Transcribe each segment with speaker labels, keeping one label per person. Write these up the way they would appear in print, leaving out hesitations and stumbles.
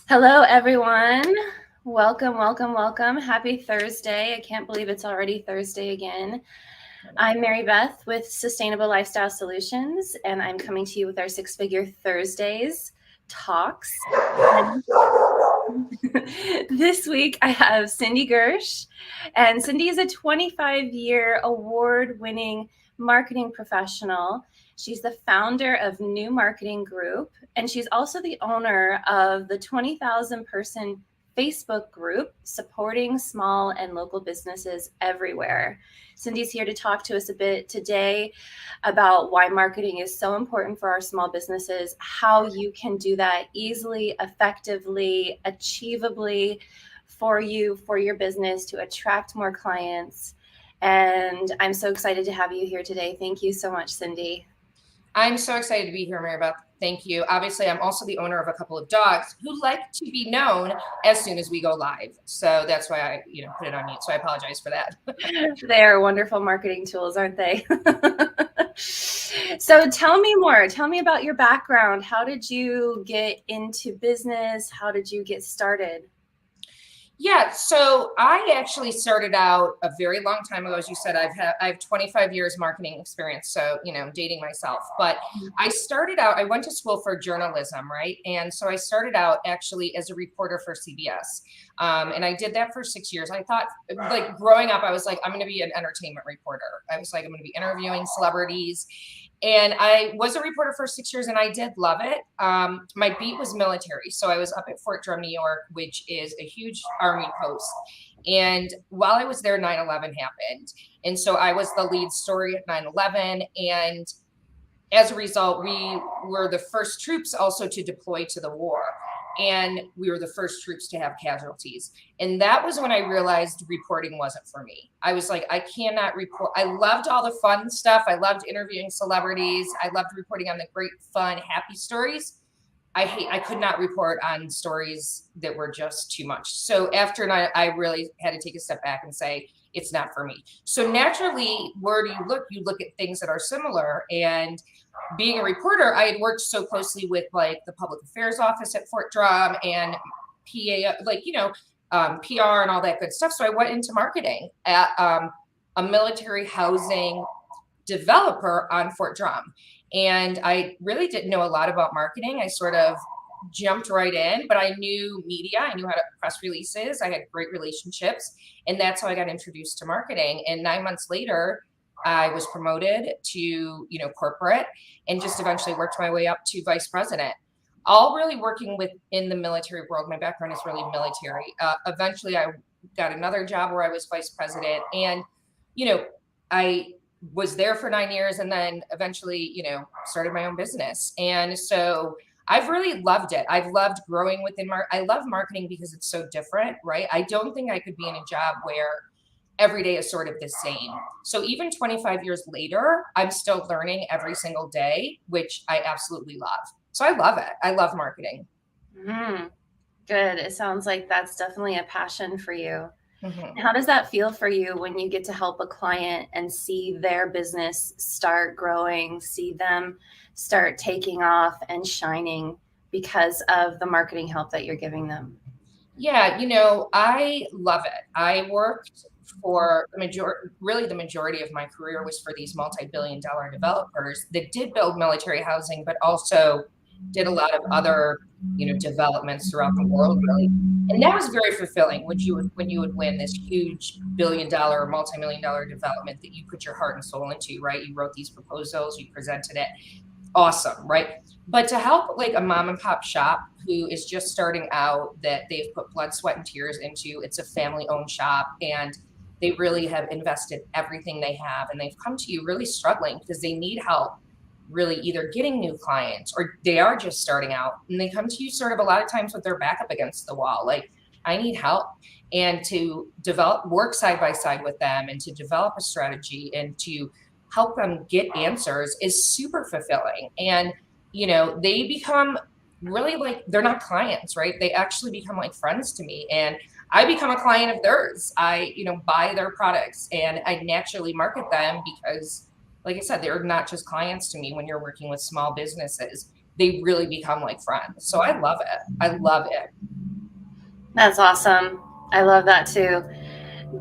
Speaker 1: Hello, everyone. Welcome, welcome, welcome. Happy Thursday. I can't believe it's already Thursday again. I'm Marybeth with Sustainable Lifestyle Solutions, and I'm coming to you with our Six Figure Thursdays talks. This week, I have Cindy Gersh, and Cindy is a 25-year award-winning marketing professional. She's the founder of New Marketing Group, and she's also the owner of the 20,000 person Facebook group supporting small and local businesses everywhere. Cindy's here to talk to us a bit today about why marketing is so important for our small businesses, how you can do that easily, effectively, achievably for you, for your business to attract more clients. And I'm so excited to have you here today. Thank you so much, Cindy.
Speaker 2: I'm so excited to be here, Marybeth. Thank you. Obviously, I'm also the owner of a couple of dogs who like to be known as soon as we go live. So that's why I, put it on mute. So I apologize for that.
Speaker 1: They are wonderful marketing tools, aren't they? So tell me more. Tell me about your background. How did you get into business? How did you get started?
Speaker 2: Yeah, so I actually started out a very long time ago. As you said, I have 25 years marketing experience, so dating myself. But I went to school for journalism, right? And so I started out actually as a reporter for CBS, and I did that for 6 years. I thought, like growing up, I was like, I'm going to be an entertainment reporter. I was like, I'm going to be interviewing celebrities. And I was a reporter for 6 years and I did love it. My beat was military. So I was up at Fort Drum, New York, which is a huge Army post. And while I was there, 9/11 happened. And so I was the lead story at 9/11. And as a result, we were the first troops also to deploy to the war. And we were the first troops to have casualties. And that was when I realized reporting wasn't for me. I was like, I cannot report. I loved all the fun stuff. I loved interviewing celebrities. I loved reporting on the great, fun, happy stories. I could not report on stories that were just too much. So after I really had to take a step back and say, it's not for me. So naturally, where do you look? You look at things that are similar. And being a reporter, I had worked so closely with like the public affairs office at Fort Drum and PA, PR and all that good stuff. So I went into marketing at a military housing developer on Fort Drum. And I really didn't know a lot about marketing. I sort of jumped right in, but I knew media. I knew how to press releases. I had great relationships. And that's how I got introduced to marketing. And 9 months later, I was promoted to, corporate and just eventually worked my way up to vice president. All really working within the military world. My background is really military. Eventually, I got another job where I was vice president. And, I was there for 9 years and then eventually, started my own business. And so I've really loved it. I've loved growing within I love marketing because it's so different, right? I don't think I could be in a job where every day is sort of the same. So even 25 years later, I'm still learning every single day, which I absolutely love. So I love it. I love marketing.
Speaker 1: Good. It sounds like that's definitely a passion for you.
Speaker 2: Mm-hmm.
Speaker 1: How does that feel for you when you get to help a client and see their business start growing, see them start taking off and shining because of the marketing help that you're giving them?
Speaker 2: Yeah, I love it. I worked for the majority of my career was for these multi-billion-dollar developers that did build military housing, but also did a lot of other, developments throughout the world, really. And that was very fulfilling when you would win this huge billion-dollar, multi-million-dollar development that you put your heart and soul into, right? You wrote these proposals, you presented it. Awesome, right? But to help like a mom and pop shop who is just starting out, that they've put blood, sweat, and tears into, it's a family-owned shop, and they really have invested everything they have, and they've come to you really struggling because they need help really either getting new clients or they are just starting out, and they come to you sort of a lot of times with their back up against the wall, like, I need help. And to work side by side with them and to develop a strategy and to help them get answers is super fulfilling. And, they become really like, they're not clients, right? They actually become like friends to me. And I become a client of theirs. I, buy their products and I naturally market them because, like I said, they're not just clients to me. When you're working with small businesses, they really become like friends. So I love it. I love it.
Speaker 1: That's awesome. I love that too.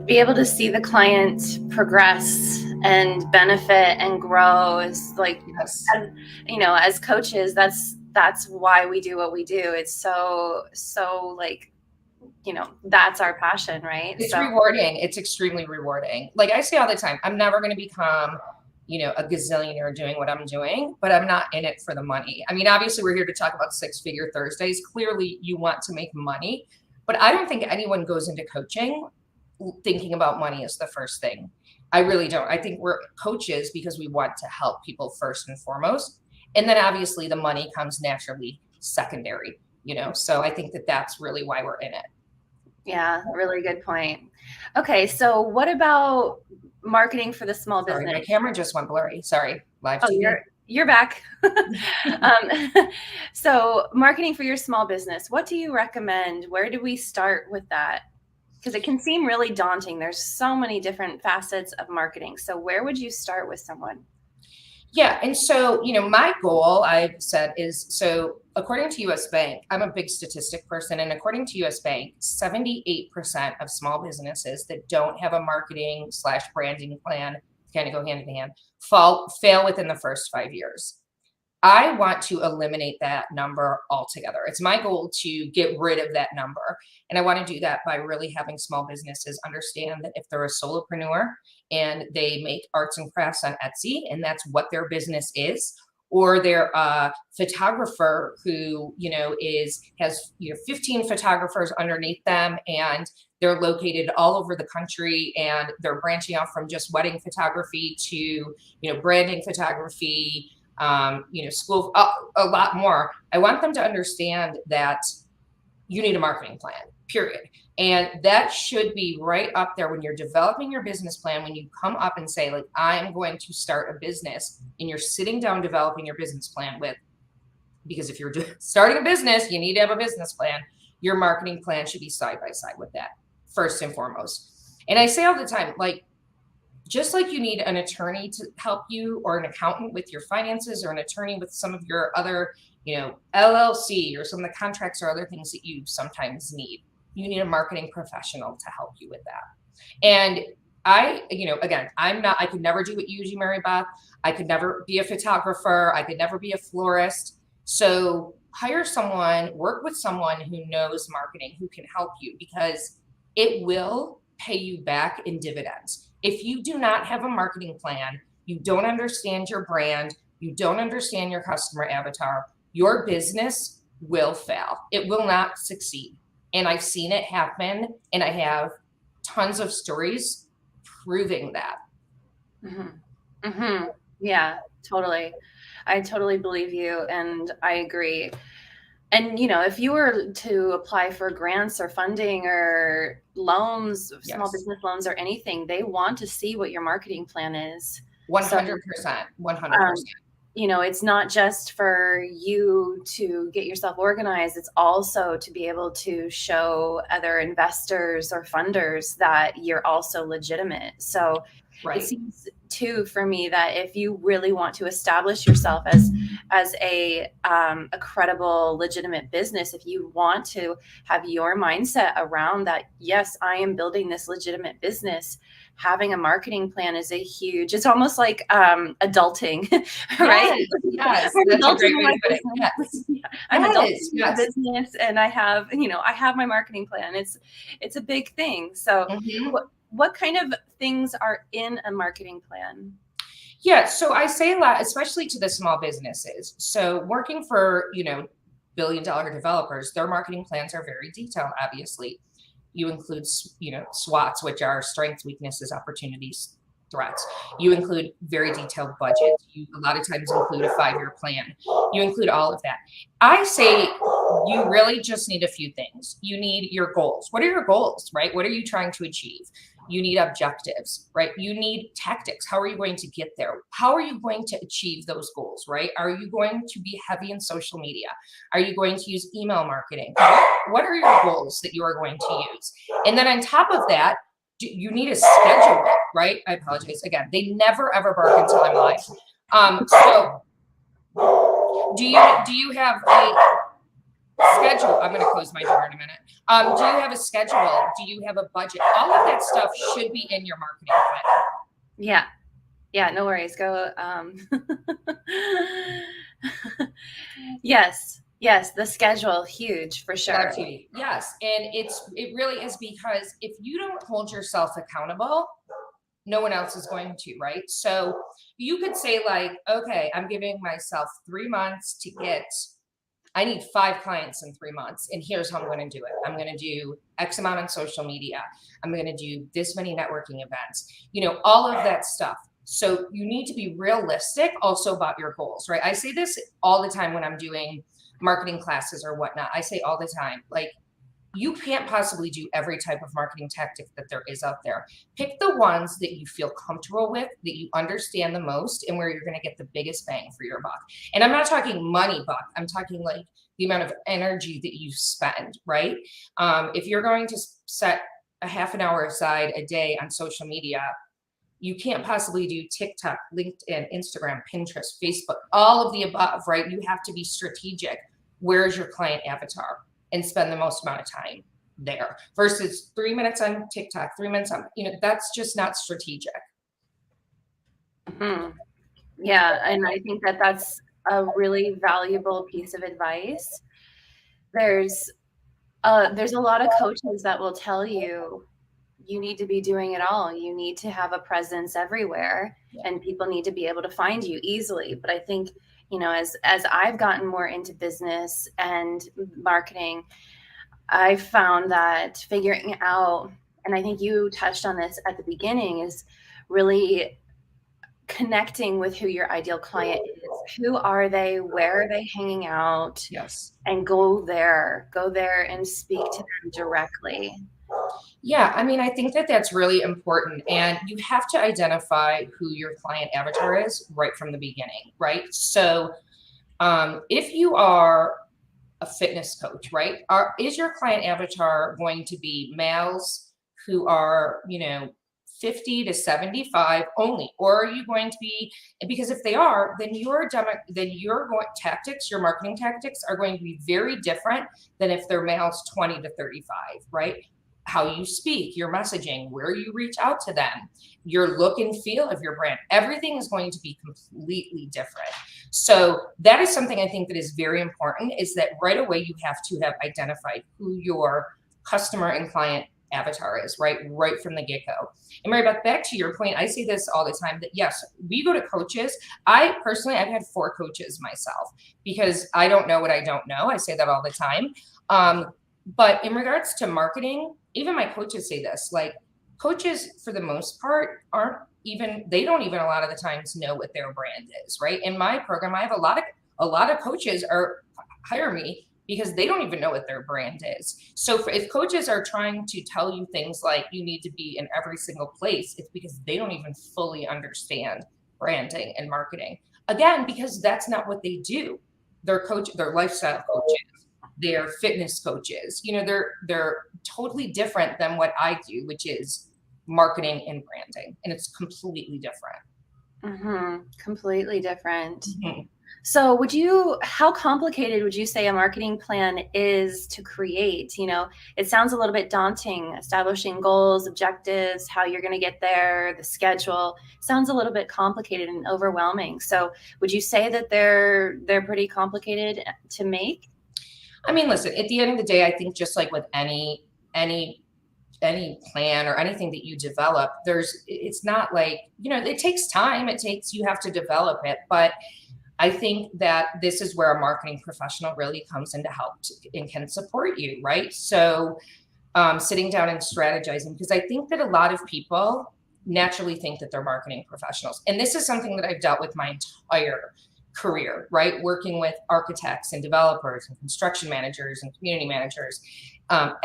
Speaker 1: Be able to see the client progress and benefit and grow is like,
Speaker 2: Yes.
Speaker 1: as, as coaches, that's why we do what we do. It's so like, that's our passion, right?
Speaker 2: It's
Speaker 1: So
Speaker 2: rewarding. It's extremely rewarding. Like I say all the time, I'm never going to become, a gazillionaire doing what I'm doing, but I'm not in it for the money. I mean, obviously we're here to talk about 6-figure Thursdays. Clearly you want to make money, but I don't think anyone goes into coaching thinking about money as the first thing. I really don't. I think we're coaches because we want to help people first and foremost. And then obviously the money comes naturally secondary, so I think that that's really why we're in it.
Speaker 1: yeah, really good point. Okay, so what about marketing for the small
Speaker 2: Sorry, my
Speaker 1: business?
Speaker 2: camera just went blurry. Sorry, live
Speaker 1: Oh,
Speaker 2: TV.
Speaker 1: you're back. So marketing for your small business, what do you recommend? Where do we start with that? Because it can seem really daunting. There's so many different facets of marketing. So where would you start with someone?
Speaker 2: Yeah. And so, my goal I've said is, so according to US Bank, I'm a big statistic person. And according to US Bank, 78% of small businesses that don't have a marketing/branding plan, kind of go hand in hand, fail within the first 5 years. I want to eliminate that number altogether. It's my goal to get rid of that number. And I want to do that by really having small businesses understand that if they're a solopreneur and they make arts and crafts on Etsy and that's what their business is, or they're a photographer who, has 15 photographers underneath them and they're located all over the country and they're branching off from just wedding photography to, branding photography, school, a lot more. I want them to understand that you need a marketing plan, period. And that should be right up there when you're developing your business plan. When you come up and say, like, I'm going to start a business, and you're sitting down developing your business plan because if you're starting a business, you need to have a business plan. Your marketing plan should be side by side with that, first and foremost. And I say all the time, like, just like you need an attorney to help you or an accountant with your finances or an attorney with some of your other, LLC or some of the contracts or other things that you sometimes need, you need a marketing professional to help you with that. And again, I could never do what you do, Marybeth. I could never be a photographer. I could never be a florist. So hire someone, work with someone who knows marketing, who can help you because it will pay you back in dividends. If you do not have a marketing plan, you don't understand your brand, you don't understand your customer avatar, your business will fail. It will not succeed. And I've seen it happen, and I have tons of stories proving that.
Speaker 1: Mm-hmm. Mm-hmm. Yeah, totally. I totally believe you, and I agree. And, if you were to apply for grants or funding or loans, small
Speaker 2: Yes.
Speaker 1: business loans or anything, they want to see what your marketing plan is.
Speaker 2: 100%. 100%.
Speaker 1: It's not just for you to get yourself organized. It's also to be able to show other investors or funders that you're also legitimate. So
Speaker 2: Right.
Speaker 1: it seems too for me that if you really want to establish yourself as a credible, legitimate business, if you want to have your mindset around that, yes, I am building this legitimate business, having a marketing plan is it's almost like adulting, right?
Speaker 2: Yes,
Speaker 1: I'm
Speaker 2: that's a
Speaker 1: adulting
Speaker 2: great
Speaker 1: in
Speaker 2: way
Speaker 1: my
Speaker 2: to put it.
Speaker 1: business.
Speaker 2: Yes.
Speaker 1: Yeah, I'm adulting
Speaker 2: Yes,
Speaker 1: in my
Speaker 2: yes.
Speaker 1: business, and I have my marketing plan. It's a big thing. So
Speaker 2: Mhm.
Speaker 1: what kind of things are in a marketing plan?
Speaker 2: Yeah, so I say a lot, especially to the small businesses. So working for, billion-dollar developers, their marketing plans are very detailed, obviously. You include, SWOTs, which are strengths, weaknesses, opportunities, threats. You include very detailed budgets. You a lot of times include a 5-year plan. You include all of that. I say you really just need a few things. You need your goals. What are your goals, right? What are you trying to achieve? You need objectives, right? You need tactics. How are you going to get there? How are you going to achieve those goals, right? Are you going to be heavy in social media? Are you going to use email marketing? What are your goals that you are going to use? And then on top of that, you need a schedule, right? I apologize. Again, they never ever bark until I'm live. So do you have a schedule? I'm going to close my door in a minute. Do you have a schedule? Do you have a budget? All of that stuff should be in your marketing plan.
Speaker 1: Yeah. Yeah, no worries. Go. Yes, the schedule, huge for sure.
Speaker 2: Live TV. Yes. And it really is, because if you don't hold yourself accountable, no one else is going to, right? So you could say like, okay, I'm giving myself 3 months to I need 5 clients in 3 months. And here's how I'm going to do it. I'm going to do X amount on social media. I'm going to do this many networking events, all of that stuff. So you need to be realistic also about your goals, right? I say this all the time when I'm doing marketing classes or whatnot. I say all the time, like, you can't possibly do every type of marketing tactic that there is out there. Pick the ones that you feel comfortable with, that you understand the most, and where you're going to get the biggest bang for your buck. And I'm not talking money buck. I'm talking like the amount of energy that you spend, right? If you're going to set a half an hour aside a day on social media, you can't possibly do TikTok, LinkedIn, Instagram, Pinterest, Facebook, all of the above, right? You have to be strategic. Where's your client avatar? And spend the most amount of time there versus 3 minutes on TikTok, 3 minutes on, that's just not strategic.
Speaker 1: Mm-hmm. Yeah. And I think that that's a really valuable piece of advice. There's a lot of coaches that will tell you need to be doing it all. You need to have a presence everywhere, and people need to be able to find you easily. But I think, as I've gotten more into business and marketing, I found that figuring out, and I think you touched on this at the beginning, is really connecting with who your ideal client is. Who are they? Where are they hanging out?
Speaker 2: Yes.
Speaker 1: And go there and speak to them directly.
Speaker 2: Yeah, I mean, I think that that's really important, and you have to identify who your client avatar is right from the beginning, right? So if you are a fitness coach, right, is your client avatar going to be males who are, 50 to 75 only, or are you going to be, because if they are, then your marketing tactics are going to be very different than if they're males 20 to 35, right? How you speak, your messaging, where you reach out to them, your look and feel of your brand, everything is going to be completely different. So that is something I think that is very important, is that right away you have to have identified who your customer and client avatar is, right from the get-go. And Marybeth, back to your point, I say this all the time, that yes, we go to coaches. I've had 4 coaches myself, because I don't know what I don't know. I say that all the time. But in regards to marketing, even my coaches say this, like, coaches for the most part they don't even a lot of the times know what their brand is, right? In my program, I have a lot of coaches hire me because they don't even know what their brand is. So if coaches are trying to tell you things like you need to be in every single place, it's because they don't even fully understand branding and marketing. Again, because that's not what they do. They're lifestyle coaches, they're fitness coaches. They're totally different than what I do, which is marketing and branding, and it's completely different.
Speaker 1: Mm-hmm. Completely different.
Speaker 2: Mm-hmm.
Speaker 1: So how complicated would you say a marketing plan is to create? It sounds a little bit daunting, establishing goals, objectives, how you're going to get there, the schedule. Sounds a little bit complicated and overwhelming. So would you say that they're pretty complicated to make?
Speaker 2: I mean, listen, at the end of the day, I think just like with any plan or anything that you develop, it's not like, it takes time. You have to develop it. But I think that this is where a marketing professional really comes in to help and can support you, right? So sitting down and strategizing, because I think that a lot of people naturally think that they're marketing professionals. And this is something that I've dealt with my entire career, right? Working with architects and developers and construction managers and community managers.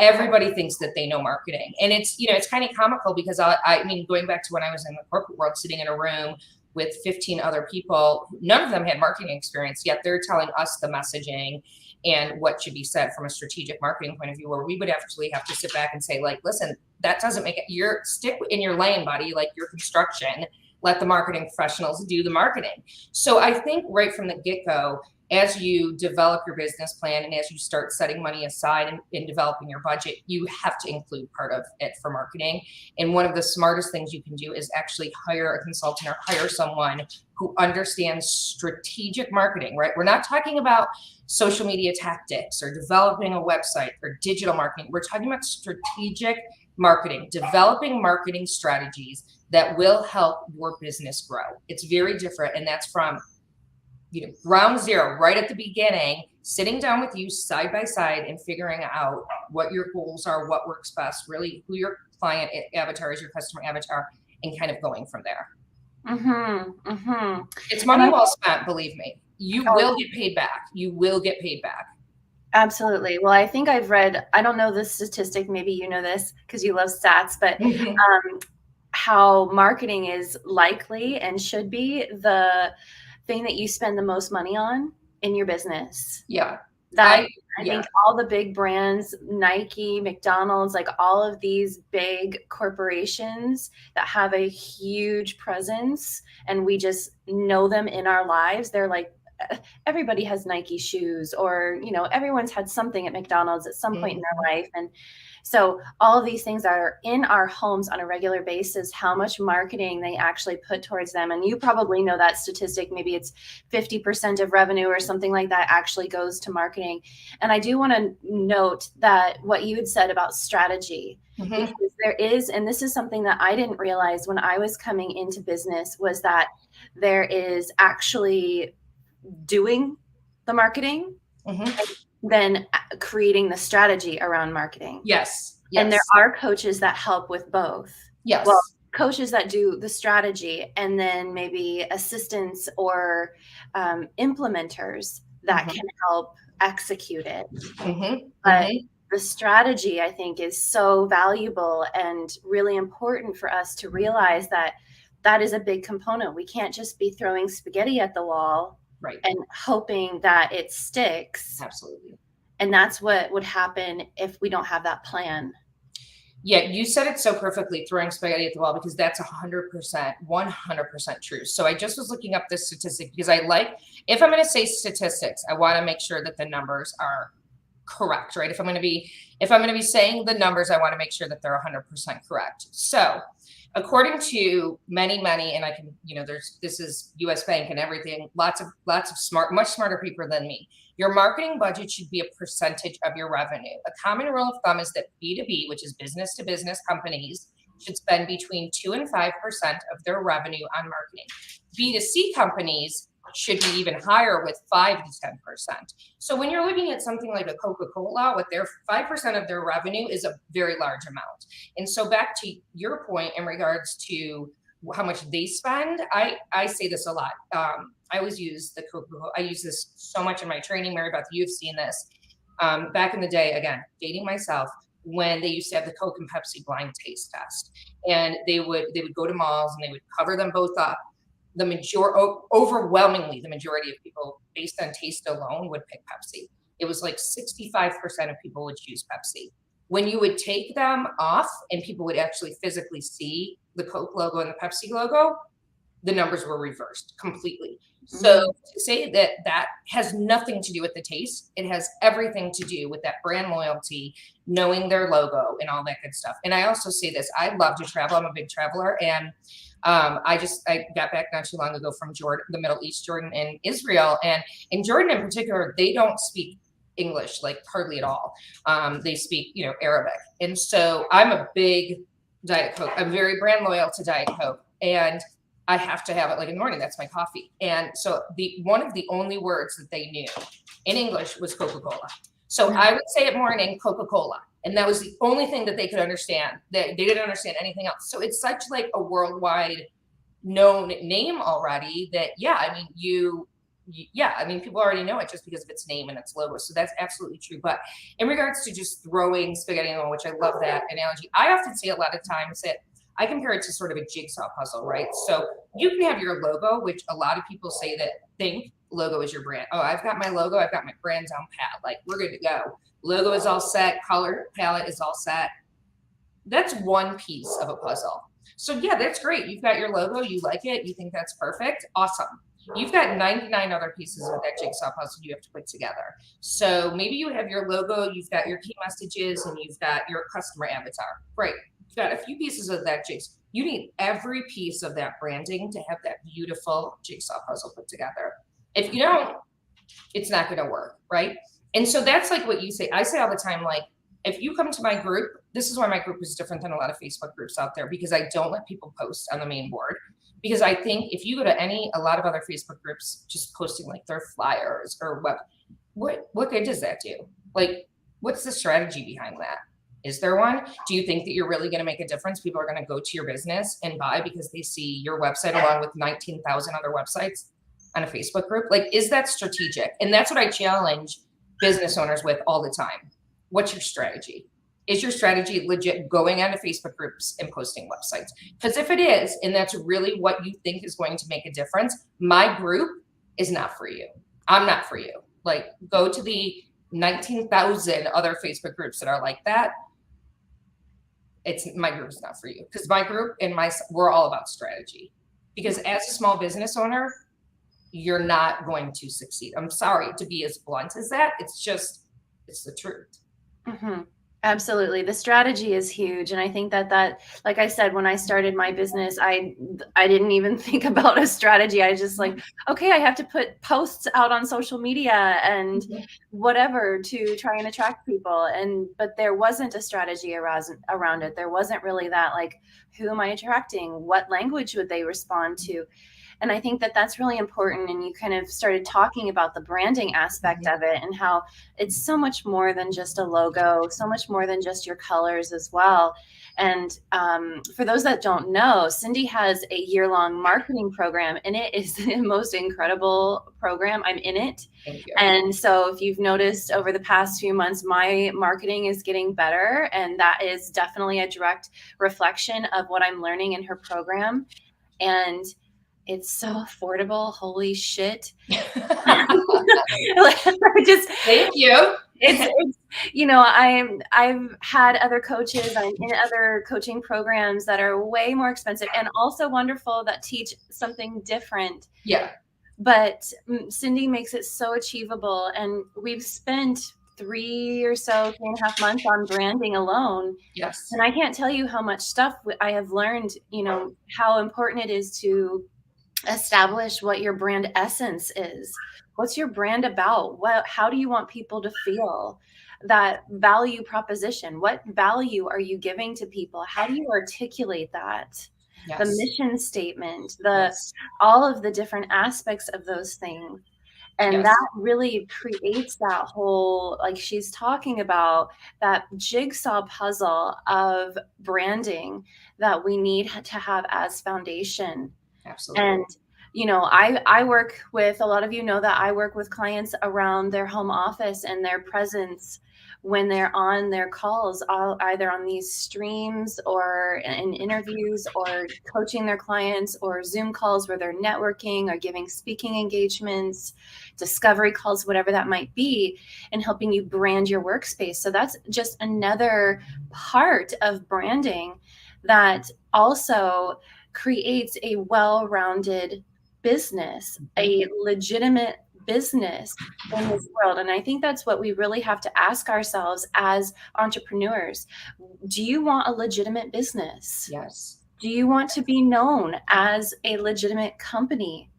Speaker 2: Everybody thinks that they know marketing. And it's kind of comical, because I mean, going back to when I was in the corporate world, sitting in a room with 15 other people, none of them had marketing experience, yet they're telling us the messaging and what should be said from a strategic marketing point of view, where we would actually have to sit back and say, like, listen, that doesn't make it, stick in your lane, buddy, like your construction, let the marketing professionals do the marketing. So I think right from the get-go, as you develop your business plan and as you start setting money aside and developing your budget, you have to include part of it for marketing. And one of the smartest things you can do is actually hire a consultant or hire someone who understands strategic marketing, right? We're not talking about social media tactics or developing a website or digital marketing. We're talking about strategic marketing, developing marketing strategies that will help your business grow. It's very different. And that's from ground zero, right at the beginning, sitting down with you side by side and figuring out what your goals are, what works best, really who your client avatar is, your customer avatar, and kind of going from there. It's money well spent, believe me. You will get paid back. You will get paid back.
Speaker 1: Absolutely. Well, I think I've read, I don't know the statistic, maybe you know this because you love stats, but how marketing is likely and should be the thing that you spend the most money on in your business.
Speaker 2: Yeah.
Speaker 1: I think all the big brands, Nike, McDonald's, like all of these big corporations that have a huge presence and we just know them in our lives, they're like, everybody has Nike shoes, or, everyone's had something at McDonald's at some point in their life. And so all of these things are in our homes on a regular basis, how much marketing they actually put towards them. And you probably know that statistic. Maybe it's 50% of revenue or something like that actually goes to marketing. And I do want to note that what you had said about strategy, because there is, and this is something that I didn't realize when I was coming into business, was that there is actually doing the marketing and then creating the strategy around marketing.
Speaker 2: Yes.
Speaker 1: And there are coaches that help with both.
Speaker 2: Yes.
Speaker 1: Well, coaches that do the strategy and then maybe assistants or implementers that can help execute it. But the strategy, I think, is so valuable and really important for us to realize that that is a big component. We can't just be throwing spaghetti at the wall and hoping that it sticks.
Speaker 2: Absolutely.
Speaker 1: And that's what would happen if we don't have that plan.
Speaker 2: Yeah, you said it so perfectly, throwing spaghetti at the wall, because that's 100% true. So I just was looking up this statistic because if I'm going to say statistics, I want to make sure that the numbers are correct, right? If I'm going to be saying the numbers, I want to make sure that they're 100% correct. So according to many, and I can, this is US Bank and everything, lots of much smarter people than me. Your marketing budget should be a percentage of your revenue. A common rule of thumb is that B2B, which is business to business companies, should spend between 2 and 5% of their revenue on marketing. B2C companies should be even higher with 5 to 10%. So when you're looking at something like a Coca-Cola, with their 5% of their revenue is a very large amount. And so back to your point in regards to how much they spend, I say this a lot. I always use the Coca-Cola. I use this so much in my training. Marybeth, you've seen this. Back in the day, again, dating myself, when they used to have the Coke and Pepsi blind taste test, and they would go to malls and they would cover them both up. Overwhelmingly, the majority of people, based on taste alone, would pick Pepsi. It was like 65% of people would choose Pepsi. When you would take them off and people would actually physically see the Coke logo and the Pepsi logo, the numbers were reversed completely. So to say that has nothing to do with the taste, it has everything to do with that brand loyalty, knowing their logo and all that good stuff. And I also say this, I love to travel. I'm a big traveler. And I got back not too long ago from Jordan, the Middle East, Jordan and Israel. And in Jordan in particular, they don't speak English, like hardly at all. They speak, Arabic. And so I'm a big Diet Coke. I'm very brand loyal to Diet Coke. And I have to have it like in the morning. That's my coffee. And so one of the only words that they knew in English was Coca-Cola. So I would say at morning, Coca-Cola. And that was the only thing that they could understand. They didn't understand anything else. So it's such like a worldwide known name already that, people already know it just because of its name and its logo. So that's absolutely true. But in regards to just throwing spaghetti on, which I love that analogy, I often say a lot of times that I compare it to sort of a jigsaw puzzle, right? So you can have your logo, which a lot of people say that think logo is your brand. Oh, I've got my logo. I've got my brand down pat. Like, we're good to go. Logo is all set. Color palette is all set. That's one piece of a puzzle. So yeah, that's great. You've got your logo. You like it. You think that's perfect. Awesome. You've got 99 other pieces of that jigsaw puzzle you have to put together. So maybe you have your logo, you've got your key messages, and you've got your customer avatar. Great. You've got a few pieces of that jigsaw. You need every piece of that branding to have that beautiful jigsaw puzzle put together. If you don't, it's not going to work, right? And so that's like what you say. I say all the time, like, if you come to my group, this is why my group is different than a lot of Facebook groups out there, because I don't let people post on the main board. Because I think if you go to a lot of other Facebook groups, just posting like their flyers or what good does that do? Like, what's the strategy behind that? Is there one? Do you think that you're really going to make a difference? People are going to go to your business and buy because they see your website along with 19,000 other websites on a Facebook group? Like, is that strategic? And that's what I challenge business owners with all the time. What's your strategy? Is your strategy legit going onto Facebook groups and posting websites? Because if it is, and that's really what you think is going to make a difference, my group is not for you. I'm not for you. Like, go to the 19,000 other Facebook groups that are like that. My group is not for you, because my group and we're all about strategy. Because as a small business owner, you're not going to succeed. I'm sorry to be as blunt as that. It's the truth.
Speaker 1: Mm-hmm. Absolutely. The strategy is huge. And I think that, like I said, when I started my business, I didn't even think about a strategy. I just like, okay, I have to put posts out on social media and whatever to try and attract people. But there wasn't a strategy around it. There wasn't really that, like, who am I attracting? What language would they respond to? And I think that that's really important. And you kind of started talking about the branding aspect of it and how it's so much more than just a logo, so much more than just your colors as well. And for those that don't know, Cindy has a year-long marketing program, and it is the most incredible program. I'm in it.
Speaker 2: Thank you.
Speaker 1: And so if you've noticed over the past few months, my marketing is getting better. And that is definitely a direct reflection of what I'm learning in her program. And it's so affordable. Holy shit.
Speaker 2: Thank you.
Speaker 1: It's I've had other coaches. I'm in other coaching programs that are way more expensive and also wonderful that teach something different.
Speaker 2: Yeah.
Speaker 1: But Cindy makes it so achievable. And we've spent 3.5 months on branding alone.
Speaker 2: Yes.
Speaker 1: And I can't tell you how much stuff I have learned, how important it is to establish what your brand essence is. What's your brand about? How do you want people to feel? That value proposition. What value are you giving to people? How do you articulate that? Yes. The mission statement, all of the different aspects of those things. And that really creates that whole, like she's talking about, that jigsaw puzzle of branding that we need to have as foundation.
Speaker 2: Absolutely.
Speaker 1: And, I work with, a lot of you know that I work with clients around their home office and their presence when they're on their calls, either on these streams or in interviews or coaching their clients, or Zoom calls where they're networking or giving speaking engagements, discovery calls, whatever that might be, and helping you brand your workspace. So that's just another part of branding that also creates a well-rounded business, a legitimate business in this world. And I think that's what we really have to ask ourselves as entrepreneurs. Do you want a legitimate business?
Speaker 2: Yes.
Speaker 1: Do you want to be known as a legitimate company?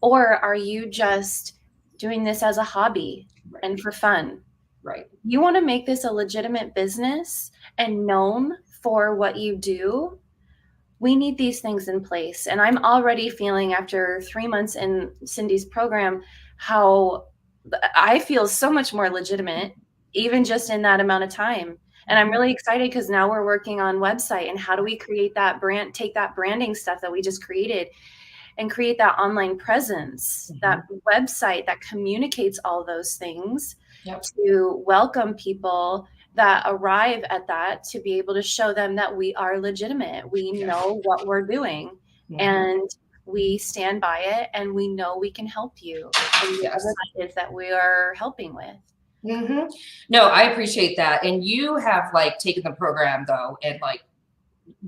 Speaker 1: Or are you just doing this as a hobby and for fun?
Speaker 2: Right.
Speaker 1: You want to make this a legitimate business and known for what you do. We need these things in place. And I'm already feeling, after 3 months in Cindy's program, how I feel so much more legitimate, even just in that amount of time. And I'm really excited because now we're working on website and how do we create that brand, take that branding stuff that we just created and create that online presence, that website that communicates all those things to welcome people that arrive at that, to be able to show them that we are legitimate. We know what we're doing and we stand by it, and we know we can help you and the other kids that we are helping with.
Speaker 2: No, I appreciate that. And you have taken the program though, and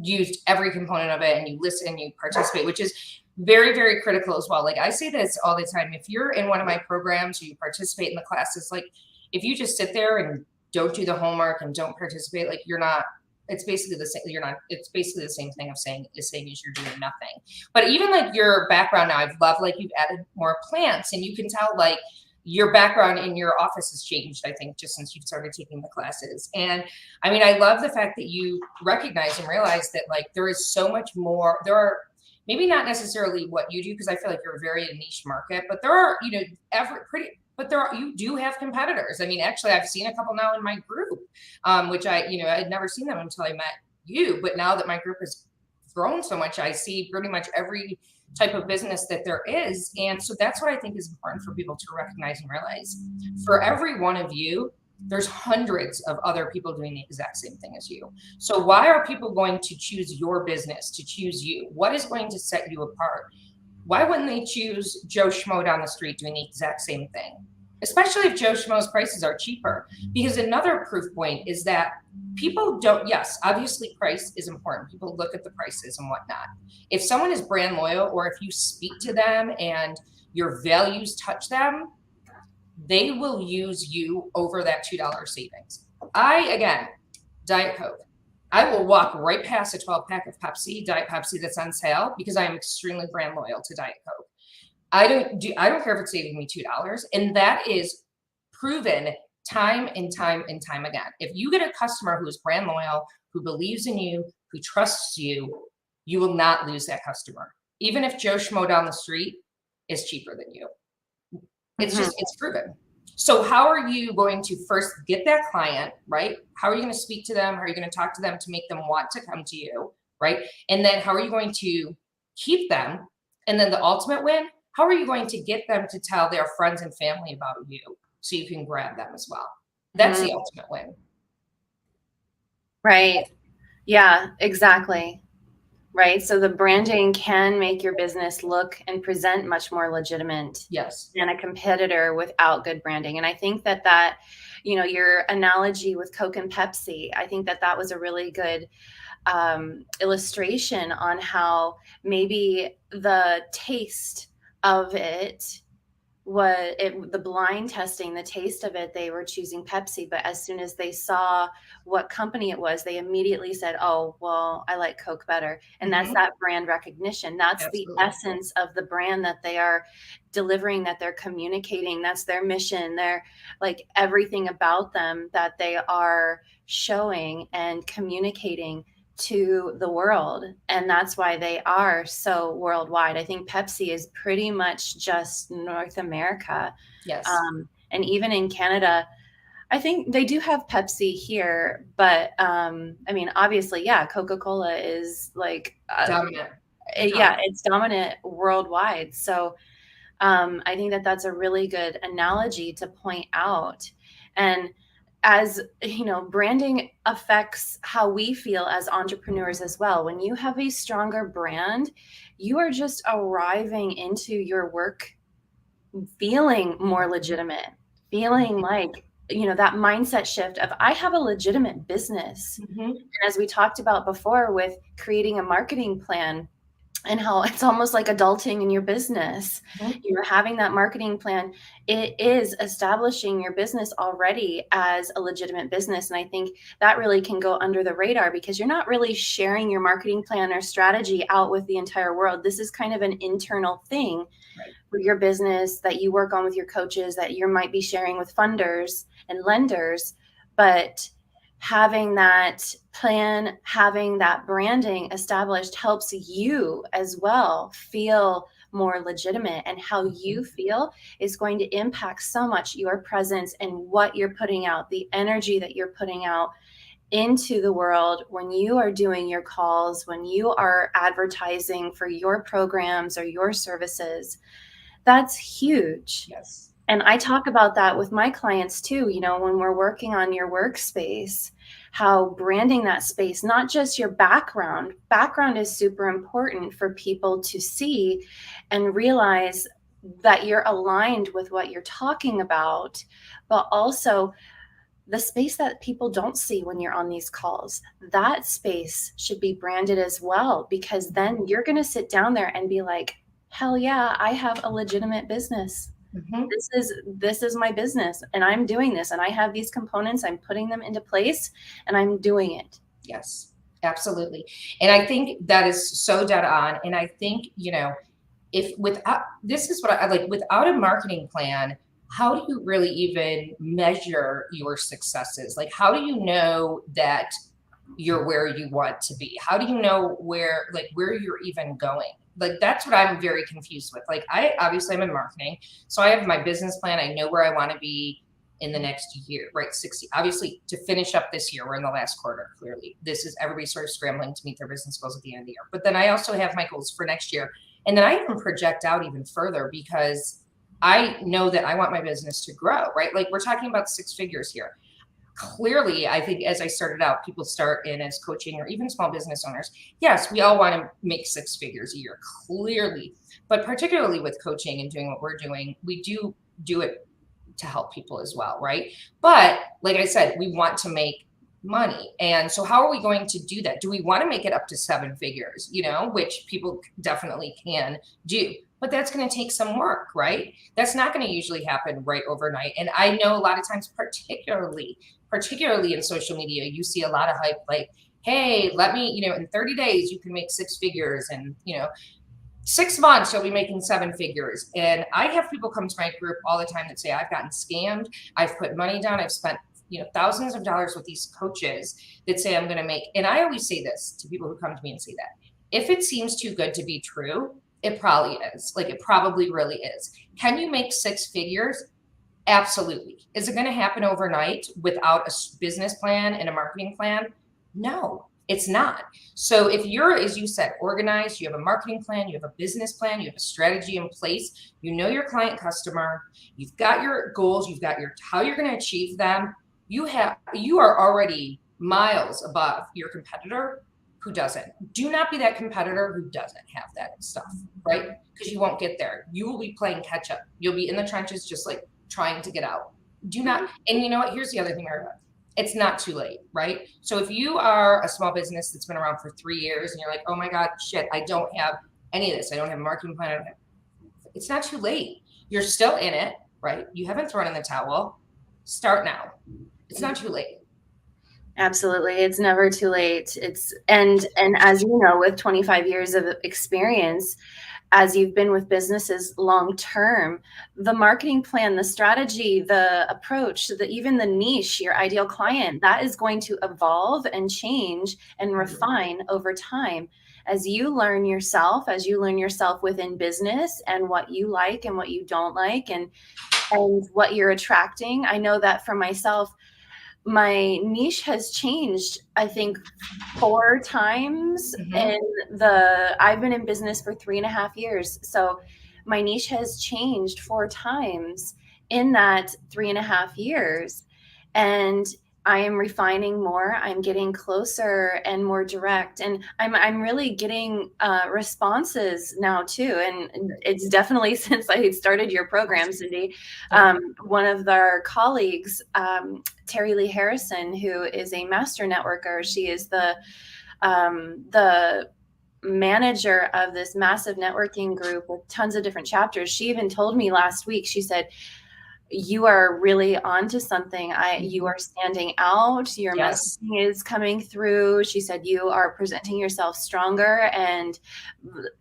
Speaker 2: used every component of it, and you listen, you participate, which is very, very critical as well. Like I say this all the time. If you're in one of my programs or you participate in the classes, like if you just sit there and don't do the homework and don't participate, like you're not, it's basically the same. You're not, it's basically the same thing of saying as you're doing nothing. But even like your background now, I've loved like you've added more plants, and you can tell like your background in your office has changed, I think, just since you've started taking the classes. And I mean, I love the fact that you recognize and realize that like there is so much more. There are maybe not necessarily what you do, because I feel like you're very a niche market, but there are, you know, but there are, you do have competitors. I mean, actually, I've seen a couple now in my group, which I, you know, I had never seen them until I met you. But now that my group has grown so much, I see pretty much every type of business that there is. And so that's what I think is important for people to recognize and realize. For every one of you, there's hundreds of other people doing the exact same thing as you. So why are people going to choose your business, to choose you? What is going to set you apart? Why wouldn't they choose Joe Schmo down the street doing the exact same thing? Especially if Joe Schmo's prices are cheaper. Because another proof point is that people don't, yes, obviously price is important. People look at the prices and whatnot. If someone is brand loyal, or if you speak to them and your values touch them, they will use you over that $2 savings. Again, Diet Coke. I will walk right past a 12-pack of Diet Pepsi that's on sale, because I am extremely brand loyal to Diet Coke. I don't care if it's saving me $2. And that is proven time and time and time again. If you get a customer who is brand loyal, who believes in you, who trusts you, you will not lose that customer. Even if Joe Schmo down the street is cheaper than you. It's just, it's proven. So how are you going to first get that client, right? How are you going to speak to them? How are you going to talk to them to make them want to come to you, right? And then how are you going to keep them? And then the ultimate win, how are you going to get them to tell their friends and family about you so you can grab them as well? That's the ultimate win.
Speaker 1: Right. Yeah, exactly. Right. So the branding can make your business look and present much more legitimate,
Speaker 2: yes,
Speaker 1: than a competitor without good branding. And I think that, you know, your analogy with Coke and Pepsi, I think that was a really good illustration on how maybe the taste of it the blind testing, the taste of it, they were choosing Pepsi. But as soon as they saw what company it was, they immediately said, oh, well, I like Coke better. And that's that brand recognition. That's
Speaker 2: absolutely
Speaker 1: the essence of the brand that they are delivering, that they're communicating. That's their mission. They're like everything about them that they are showing and communicating to the world. And that's why they are so worldwide. I think Pepsi is pretty much just North America.
Speaker 2: Yes.
Speaker 1: And even in Canada, I think they do have Pepsi here, but I mean, obviously, yeah, Coca-Cola is like
Speaker 2: dominant.
Speaker 1: Yeah, it's dominant worldwide. So I think that's a really good analogy to point out. And as you know, branding affects how we feel as entrepreneurs as well. When you have a stronger brand, you are just arriving into your work feeling more legitimate, feeling like, you know, that mindset shift of I have a legitimate business. And as we talked about before with creating a marketing plan, and how it's almost like adulting in your business. You're having that marketing plan. It is establishing your business already as a legitimate business. And I think that really can go under the radar, because you're not really sharing your marketing plan or strategy out with the entire world. This is kind of an internal thing for your business that you work on with your coaches, that you might be sharing with funders and lenders. But having that plan, having that branding established helps you as well feel more legitimate, and how you feel is going to impact so much your presence and what you're putting out, the energy that you're putting out into the world when you are doing your calls, when you are advertising for your programs or your services. That's huge.
Speaker 2: Yes.
Speaker 1: And I talk about that with my clients too, you know, when we're working on your workspace, how branding that space, not just your background is super important for people to see and realize that you're aligned with what you're talking about, but also the space that people don't see when you're on these calls, that space should be branded as well, because then you're going to sit down there and be like, hell yeah, I have a legitimate business.
Speaker 2: Mhm.
Speaker 1: This is my business, and I'm doing this, and I have these components, I'm putting them into place, and I'm doing it.
Speaker 2: Yes, absolutely. And I think that is so dead on. And I think, if without this is what I like without a marketing plan, how do you really even measure your successes? Like, how do you know that you're where you want to be? How do you know where you're even going? Like, that's what I'm very confused with. Like, I obviously I'm in marketing, so I have my business plan. I know where I want to be in the next year, right? 60, obviously to finish up this year. We're in the last quarter, clearly. This is everybody sort of scrambling to meet their business goals at the end of the year. But then I also have my goals for next year. And then I even project out even further because I know that I want my business to grow, right? Like, we're talking about six figures here. Clearly, I think as I started out, people start in as coaching or even small business owners. Yes, we all want to make six figures a year, clearly. But particularly with coaching and doing what we're doing, we do it to help people as well, right? But like I said, we want to make money. And so how are we going to do that? Do we want to make it up to seven figures, which people definitely can do? But that's going to take some work, right? That's not going to usually happen right overnight. And I know a lot of times, particularly in social media, you see a lot of hype like, hey, let me, in 30 days, you can make six figures. And, 6 months you'll be making seven figures. And I have people come to my group all the time that say, I've gotten scammed, I've put money down, I've spent thousands of dollars with these coaches that say I'm going to make. And I always say this to people who come to me and say that if it seems too good to be true, it probably is. Like, it probably really is. Can you make six figures? Absolutely. Is it going to happen overnight without a business plan and a marketing plan? No, it's not. So if you're, as you said, organized, you have a marketing plan, you have a business plan, you have a strategy in place, you know your client customer, you've got your goals, you've got your how you're going to achieve them, you are already miles above your competitor who doesn't. Do not be that competitor who doesn't have that stuff, right? Because you won't get there. You will be playing catch up. You'll be in the trenches just like trying to get out. Do not, and you know what? Here's the other thing, Marybeth. It's not too late, right? So if you are a small business that's been around for 3 years and you're like, oh my God, shit, I don't have any of this. I don't have a marketing plan. It's not too late. You're still in it, right? You haven't thrown in the towel. Start now. It's not too late.
Speaker 1: Absolutely. It's never too late. And as you know, with 25 years of experience, as you've been with businesses long term, the marketing plan, the strategy, the approach, even the niche, your ideal client, that is going to evolve and change and refine over time. As you learn yourself, within business and what you like and what you don't like, and what you're attracting. I know that for myself, my niche has changed, I think, 4 times.
Speaker 2: Mhm.
Speaker 1: And I've been in business for 3.5 years. So my niche has changed 4 times in that 3.5 years. And I am refining more. I'm getting closer and more direct, and I'm really getting responses now too. And it's definitely since I started your program, Cindy. One of our colleagues, Terry Lee Harrison, who is a master networker, she is the manager of this massive networking group with tons of different chapters. She even told me last week. She said, you are really onto something. You are standing out. Your
Speaker 2: Yes.
Speaker 1: messaging is coming through. She said you are presenting yourself stronger and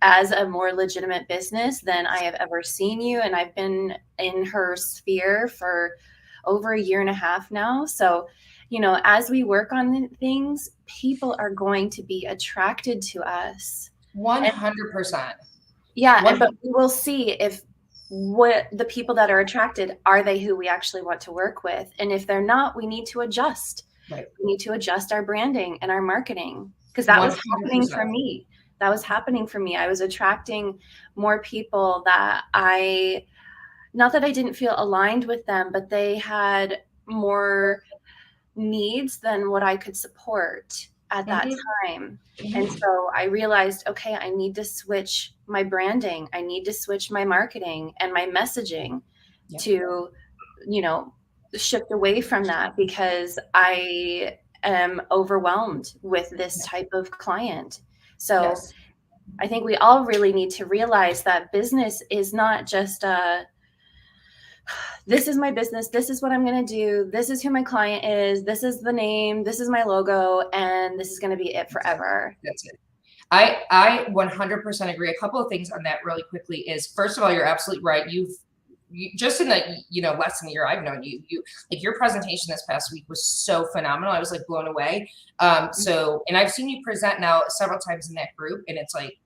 Speaker 1: as a more legitimate business than I have ever seen you. And I've been in her sphere for over 1.5 years now. So, as we work on things, people are going to be attracted to us.
Speaker 2: 100%.
Speaker 1: Yeah, but we will see if what the people that are attracted, are they who we actually want to work with? And if they're not, we need to adjust.
Speaker 2: Right.
Speaker 1: We need to adjust our branding and our marketing, because that was happening for me. I was attracting more people that not that I didn't feel aligned with them, but they had more needs than what I could support at that time. And so I realized, okay, I need to switch my branding. I need to switch my marketing and my messaging to, shift away from that, because I am overwhelmed with this type of client. So I think we all really need to realize that business is not just this is my business, this is what I'm going to do, this is who my client is, this is the name, this is my logo, and this is going to be it forever.
Speaker 2: That's it. I 100% agree. A couple of things on that really quickly is, first of all, you're absolutely right. You just in the, less than a year I've known you, like your presentation this past week was so phenomenal. I was like blown away. And I've seen you present now several times in that group, and it's like,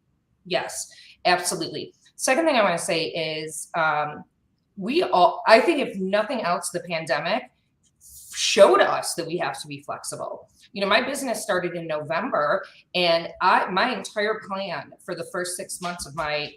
Speaker 2: yes, absolutely. Second thing I want to say is, I think if nothing else, the pandemic showed us that we have to be flexible. My business started in November, and my entire plan for the first 6 months of my,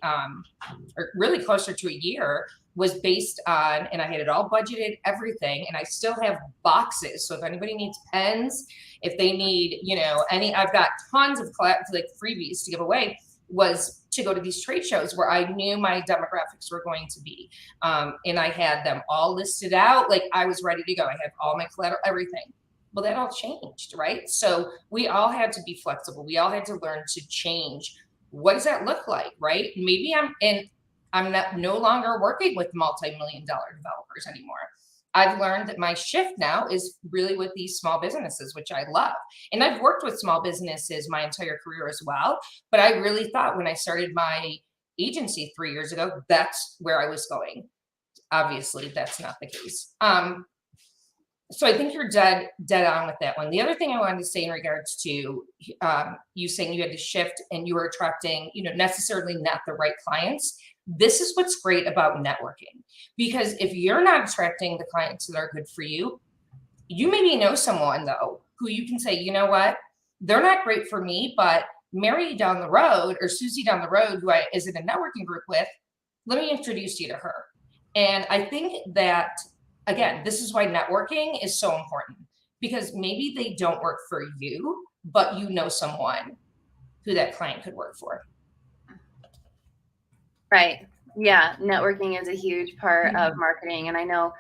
Speaker 2: or really closer to a year, was based on, and I had it all budgeted, everything, and I still have boxes. So if anybody needs pens, if they need, I've got tons of like freebies to give away, was to go to these trade shows where I knew my demographics were going to be. And I had them all listed out. Like I was ready to go. I had all my collateral, everything. Well, that all changed, right? So we all had to be flexible. We all had to learn to change. What does that look like, right? Maybe I'm no longer working with multi-million-dollar developers anymore. I've learned that my shift now is really with these small businesses, which I love. And I've worked with small businesses my entire career as well. But I really thought when I started my agency 3 years ago, that's where I was going. Obviously, that's not the case. So I think you're dead on with that one. The other thing I wanted to say in regards to you saying you had to shift and you were attracting, necessarily not the right clients. This is what's great about networking, because if you're not attracting the clients that are good for you, you maybe know someone though, who you can say, you know what, they're not great for me, but Mary down the road or Susie down the road, who I is in a networking group with, let me introduce you to her. And I think that, again, this is why networking is so important, because maybe they don't work for you, but you know someone who that client could work for.
Speaker 1: Right. Yeah. Networking is a huge part of marketing. And I know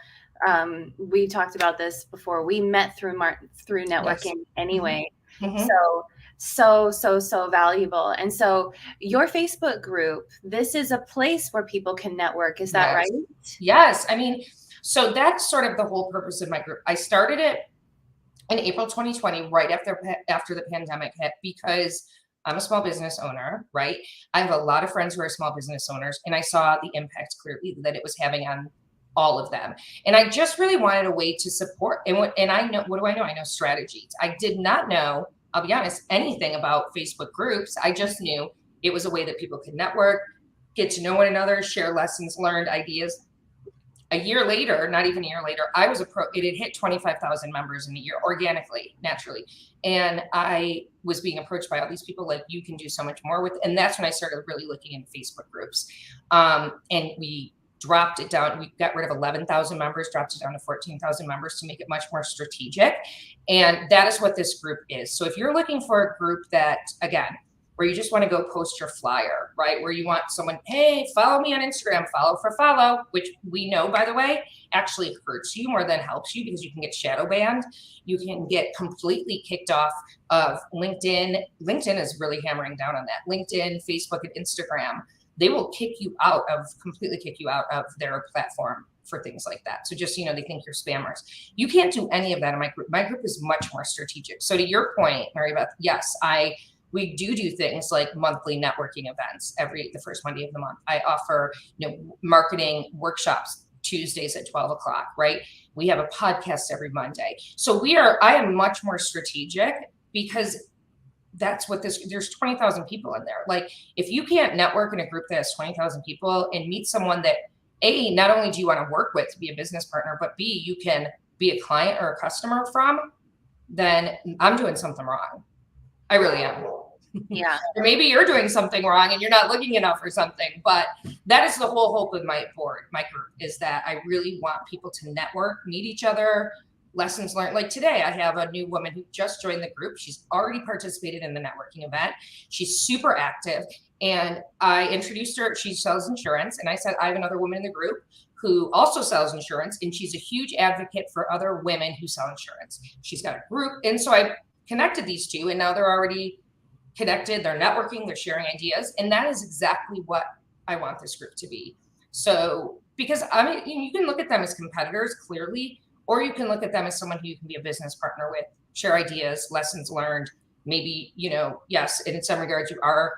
Speaker 1: we talked about this before. We met through networking anyway. Mm-hmm. So valuable. And so your Facebook group, this is a place where people can network. Is that right?
Speaker 2: Yes. I mean, so that's sort of the whole purpose of my group. I started it in April 2020, right after the pandemic hit, because I'm a small business owner, right? I have a lot of friends who are small business owners, and I saw the impact clearly that it was having on all of them. And I just really wanted a way to support. And I know, what do I know? I know strategies. I did not know, I'll be honest, anything about Facebook groups. I just knew it was a way that people could network, get to know one another, share lessons learned, ideas. A year later, not even a year later, it had hit 25,000 members in a year organically, naturally. And I was being approached by all these people like, you can do so much more with, and that's when I started really looking into Facebook groups. And we dropped it down. We got rid of 11,000 members, dropped it down to 14,000 members to make it much more strategic. And that is what this group is. So if you're looking for a group that, again, where you just want to go post your flyer, right? Where you want someone, hey, follow me on Instagram, follow for follow, which we know, by the way, actually hurts you more than helps you, because you can get shadow banned. You can get completely kicked off of LinkedIn. LinkedIn is really hammering down on that. LinkedIn, Facebook, and Instagram, they will completely kick you out of their platform for things like that. So just, they think you're spammers. You can't do any of that in my group. My group is much more strategic. So to your point, Marybeth, yes, we do things like monthly networking events the first Monday of the month. I offer, marketing workshops Tuesdays at 12 o'clock, right? We have a podcast every Monday. So I am much more strategic, because that's what there's 20,000 people in there. Like, if you can't network in a group that has 20,000 people and meet someone that A, not only do you want to work with to be a business partner, but B, you can be a client or a customer from, then I'm doing something wrong. I really am.
Speaker 1: Yeah.
Speaker 2: Or maybe you're doing something wrong and you're not looking enough or something. But that is the whole hope of my group, is that I really want people to network, meet each other, lessons learned. Like today, I have a new woman who just joined the group. She's already participated in the networking event. She's super active. And I introduced her. She sells insurance. And I said, I have another woman in the group who also sells insurance. And she's a huge advocate for other women who sell insurance. She's got a group. And so I connected these two, and now they're already connected, they're networking, they're sharing ideas. And that is exactly what I want this group to be. So, because I mean, you can look at them as competitors clearly, or you can look at them as someone who you can be a business partner with, share ideas, lessons learned, maybe, yes, and in some regards you are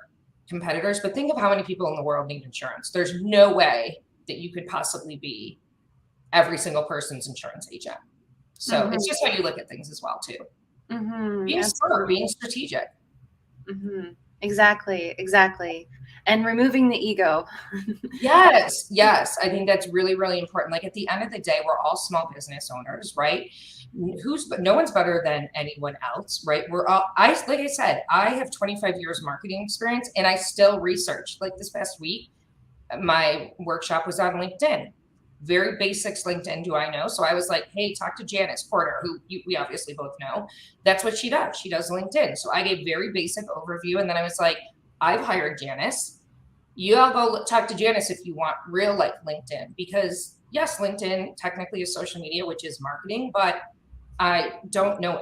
Speaker 2: competitors, but think of how many people in the world need insurance. There's no way that you could possibly be every single person's insurance agent. So it's just how you look at things as well too. Being smart, being strategic.
Speaker 1: Exactly. And removing the ego.
Speaker 2: Yes. I think that's really, really important. Like at the end of the day, we're all small business owners, right? No one's better than anyone else, right? Like I said, I have 25 years marketing experience and I still research. Like this past week, my workshop was on LinkedIn. Very basics LinkedIn do I know. So I was like, hey, talk to Janice Porter, who we obviously both know. That's what she does. She does LinkedIn. So I gave very basic overview. And then I was like, I've hired Janice. You all go talk to Janice if you want real like LinkedIn, because yes, LinkedIn technically is social media, which is marketing, but I don't know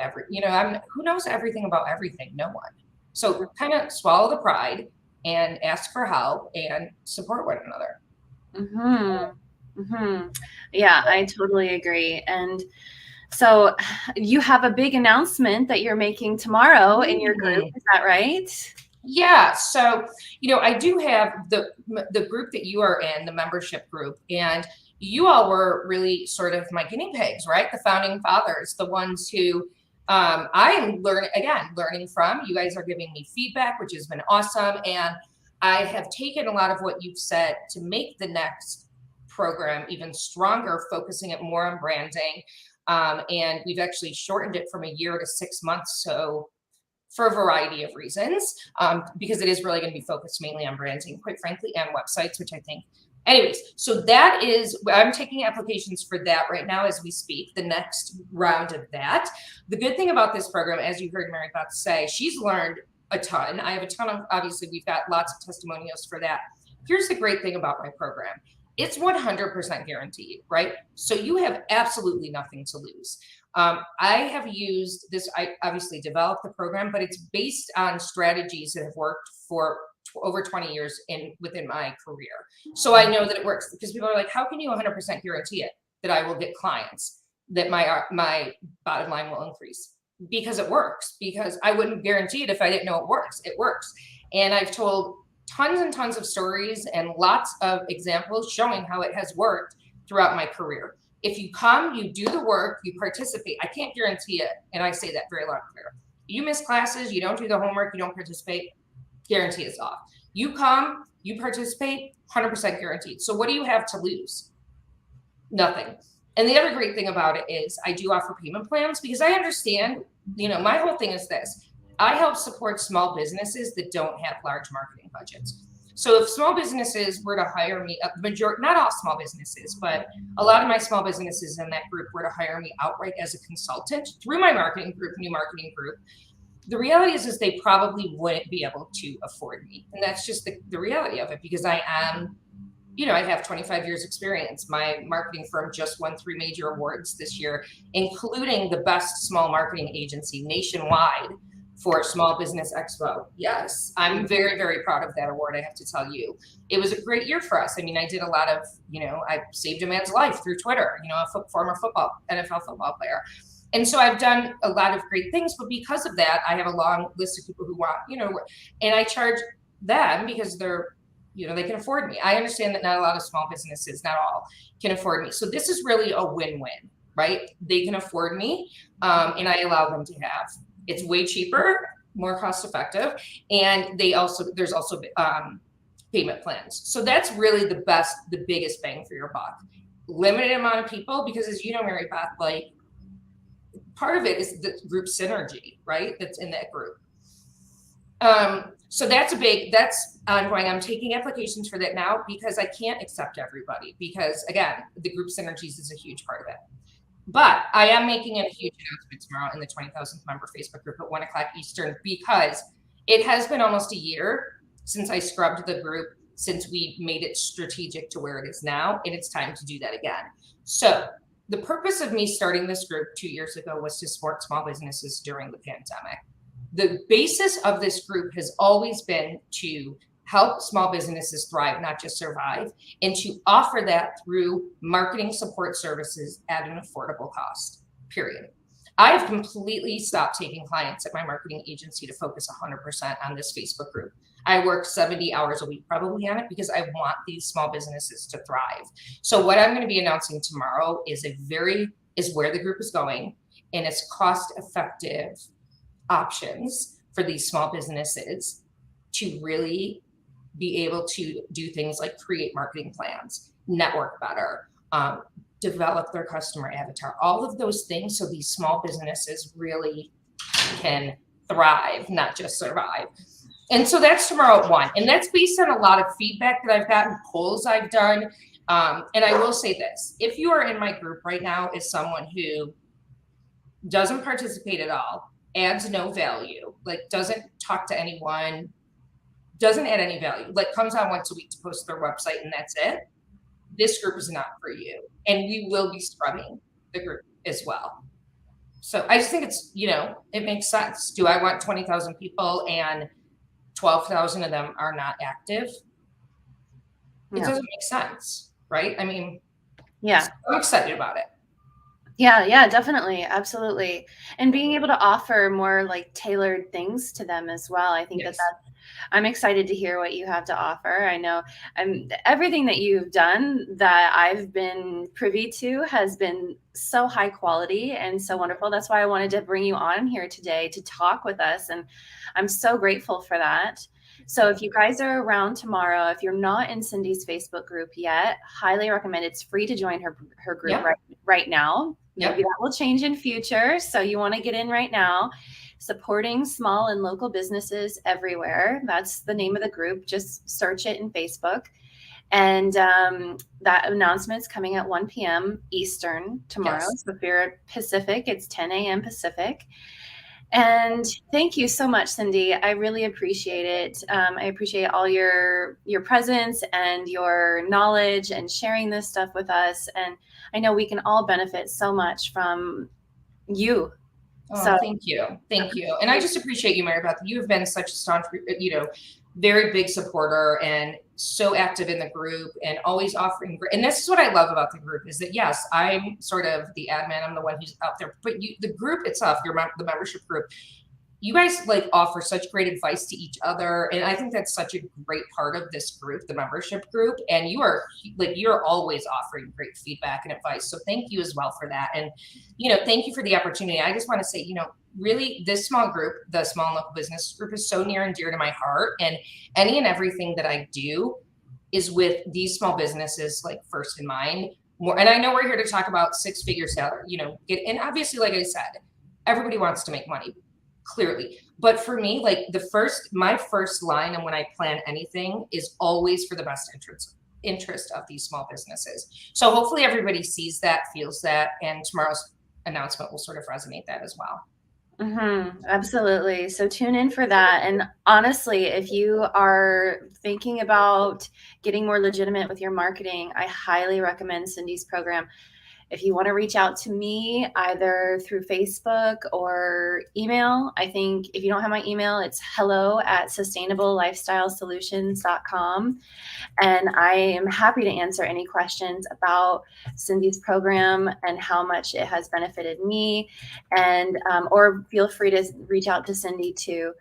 Speaker 2: who knows everything about everything? No one. So kind of swallow the pride and ask for help and support one another.
Speaker 1: Yeah, I totally agree. And so you have a big announcement that you're making tomorrow in your group. Is that right?
Speaker 2: Yeah. So, I do have the group that you are in, the membership group, and you all were really sort of my guinea pigs, right? The founding fathers, the ones who I am learning from. You guys are giving me feedback, which has been awesome. And I have taken a lot of what you've said to make the next program even stronger, focusing it more on branding. And we've actually shortened it from a year to 6 months. So for a variety of reasons, because it is really going to be focused mainly on branding, quite frankly, and websites, which I think. Anyways, so I'm taking applications for that right now as we speak, the next round of that. The good thing about this program, as you heard Marybeth say, she's learned a ton. I have a ton of, obviously, we've got lots of testimonials for that. Here's the great thing about my program. It's 100% guaranteed, right? So you have absolutely nothing to lose. I have used this, I obviously developed the program, but it's based on strategies that have worked for over 20 years within my career. So I know that it works, because people are like, how can you 100% guarantee it that I will get clients, that my bottom line will increase? Because it works, because I wouldn't guarantee it if I didn't know it works. It works. And I've told tons and tons of stories and lots of examples showing how it has worked throughout my career. If you come, you do the work, you participate. I can't guarantee it. And I say that very loud and clear. You miss classes, you don't do the homework, you don't participate, guarantee is off. You come, you participate, 100% guaranteed. So what do you have to lose? Nothing. And the other great thing about it is I do offer payment plans, because I understand, my whole thing is this. I help support small businesses that don't have large marketing budgets. So if small businesses were to hire me, not all small businesses, but a lot of my small businesses in that group were to hire me outright as a consultant through my marketing group, new marketing group, the reality is they probably wouldn't be able to afford me. And that's just the reality of it, because I am, I have 25 years experience. My marketing firm just won 3 major awards this year, including the best small marketing agency nationwide for Small Business Expo. Yes, I'm very, very proud of that award, I have to tell you. It was a great year for us. I mean, I did a lot of, I saved a man's life through Twitter, a former NFL football player. And so I've done a lot of great things, but because of that, I have a long list of people who want, and I charge them because they're, they can afford me. I understand that not a lot of small businesses, not all, can afford me. So this is really a win-win, right? They can afford me, and I allow them to have. It's way cheaper, more cost effective, and there's also payment plans. So that's really the biggest bang for your buck. Limited amount of people, because as you know, Marybeth, like, part of it is the group synergy, right? That's in that group. So that's ongoing. I'm taking applications for that now, because I can't accept everybody, because again, the group synergies is a huge part of it. But I am making a huge announcement tomorrow in the 20,000th member Facebook group at 1:00 Eastern, because it has been almost a year since I scrubbed the group, since we made it strategic to where it is now, and it's time to do that again. So the purpose of me starting this group 2 years ago was to support small businesses during the pandemic. the basis of this group has always been to help small businesses thrive, not just survive, and to offer that through marketing support services at an affordable cost, period. I've completely stopped taking clients at my marketing agency to focus 100% on this Facebook group. I work 70 hours a week probably on it because I want these small businesses to thrive. So what I'm going to be announcing tomorrow is where the group is going, and it's cost-effective options for these small businesses to really be able to do things like create marketing plans, network better, develop their customer avatar, all of those things so these small businesses really can thrive, not just survive. And so that's tomorrow at 1. And that's based on a lot of feedback that I've gotten, polls I've done. And I will say this, if you are in my group right now as someone who doesn't participate at all, adds no value, like doesn't talk to anyone, doesn't add any value, like comes on once a week to post their website and that's it, this group is not for you. And we will be scrubbing the group as well. So I just think it's, it makes sense. Do I want 20,000 people and 12,000 of them are not active? It doesn't make sense, right? I mean,
Speaker 1: yeah,
Speaker 2: I'm excited about it.
Speaker 1: Yeah, definitely. Absolutely. And being able to offer more like tailored things to them as well. I think I'm excited to hear what you have to offer. I know everything that you've done that I've been privy to has been so high quality and so wonderful. That's why I wanted to bring you on here today to talk with us. And I'm so grateful for that. So if you guys are around tomorrow, if you're not in Cindy's Facebook group yet, highly recommend. It's free to join her group right now. Maybe that will change in future. So you want to get in right now. Supporting small and local businesses everywhere. That's the name of the group. Just search it in Facebook. And that announcement's coming at 1 p.m. Eastern tomorrow. Yes. So if you're Pacific, it's 10 a.m. Pacific. And thank you so much, Cindy. I really appreciate it. I appreciate all your presence and your knowledge and sharing this stuff with us. And I know we can all benefit so much from you.
Speaker 2: Oh, so thank you. And I just appreciate you, Marybeth. You have been such a staunch, very big supporter and so active in the group and always offering. And this is what I love about the group is that, yes, I'm sort of the admin. I'm the one who's out there, but the group itself, the membership group, you guys like offer such great advice to each other. And I think that's such a great part of this group, the membership group. And you're always offering great feedback and advice. So thank you as well for that. And, thank you for the opportunity. I just want to say, really this small group, the small local business group is so near and dear to my heart. And any and everything that I do is with these small businesses, like first in mind. And I know we're here to talk about 6-figure salary, and obviously, like I said, everybody wants to make money. Clearly. But for me, like my first line and when I plan anything is always for the best interest of these small businesses. So hopefully everybody sees that, feels that, and tomorrow's announcement will sort of resonate that as well.
Speaker 1: Absolutely. So tune in for that. And honestly, if you are thinking about getting more legitimate with your marketing, I highly recommend Cindy's program. If you want to reach out to me either through Facebook or email, I think if you don't have my email, it's hello@sustainablelifestylesolutions.com. And I am happy to answer any questions about Cindy's program and how much it has benefited me. And or feel free to reach out to Cindy too.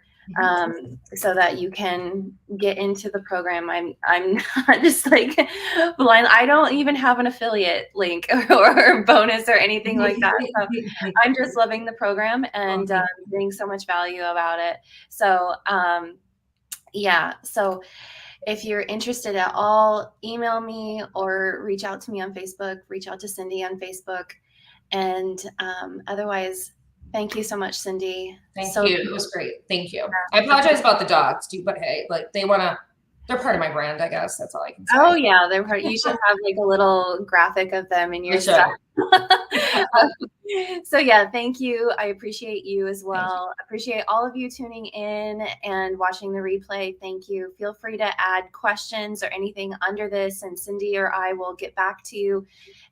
Speaker 1: So that you can get into the program. I'm not just like blind. I don't even have an affiliate link or bonus or anything like that. So I'm just loving the program and getting so much value about it. So so if you're interested at all, email me or reach out to me on Facebook, reach out to Cindy on Facebook. And otherwise, thank you so much, Cindy.
Speaker 2: Thank you. It was great. Thank you. I apologize about the dogs too, but hey, like they're part of my brand, I guess. That's all I can say.
Speaker 1: Oh yeah, they're part. You should have like a little graphic of them in your stuff. So yeah, thank you. I appreciate you as
Speaker 2: Thank you.
Speaker 1: well. Appreciate all of you tuning in and watching the replay. Thank you. Feel free to add questions or anything under this, and Cindy or I will get back to you,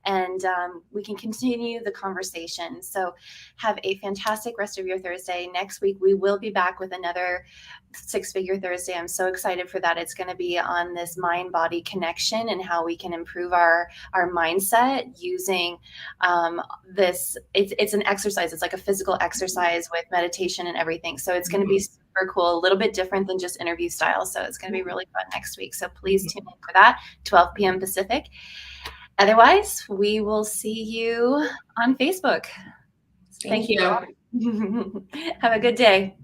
Speaker 1: and we can continue the conversation. So have a fantastic rest of your Thursday. Next week, we will be back with another Six-Figure Thursday. I'm so excited for that. It's going to be on this mind-body connection and how we can improve our mindset using this. It's an exercise. It's like a physical exercise with meditation and everything. So it's going to be super cool, a little bit different than just interview style. So it's going to be really fun next week. So please tune in for that, 12 p.m. Pacific. Otherwise, we will see you on Facebook.
Speaker 2: Thank you.
Speaker 1: Have a good day.